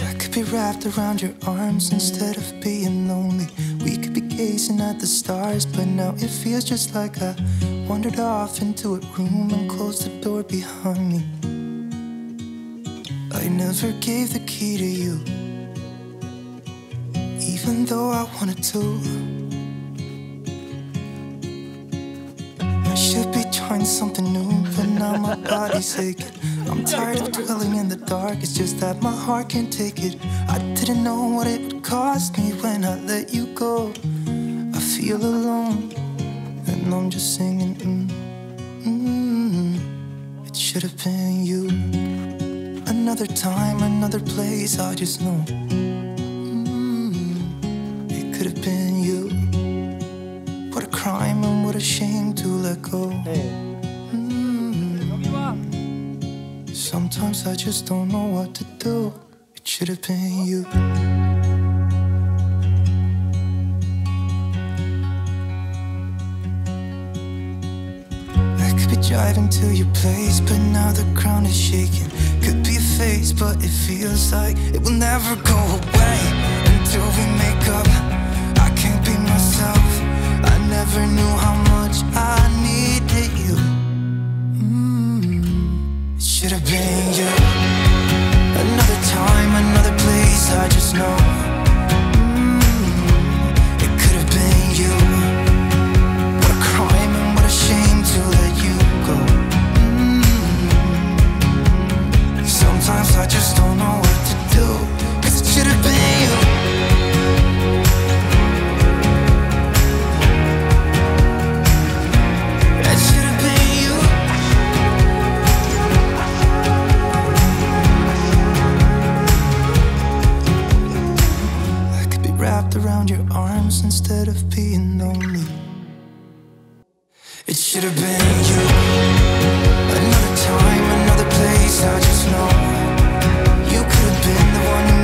I could be wrapped around your arms instead of being lonely. We could be gazing at the stars, but now it feels just like I wandered off into a room and closed the door behind me. I never gave the key to you, even though I wanted to. I should be trying something new, but now my body's aching. I'm tired of dwelling in the dark, it's just that my heart can't take it. I didn't know what it would cost me when I let you go. I feel alone, and I'm just singing, It should have been you. Another time, another place, I just know it could have been you. What a crime and what a shame to let go. Sometimes I just don't know what to do. It should have been you. I could be driving to your place, but now the ground is shaking. Could be a phase, but it feels like it will never go away until we make up. I can't be myself. I never knew how much I needed you. It should have been you. Another time, another place, I just know it could have been you. What a crime and what a shame to let you go. Sometimes I just don't know what to do, 'cause it should have been you. It should have been you. I could be wrapped around your arms instead of being lonely. It should have been you. Another time, another place, I just know you could have been the one who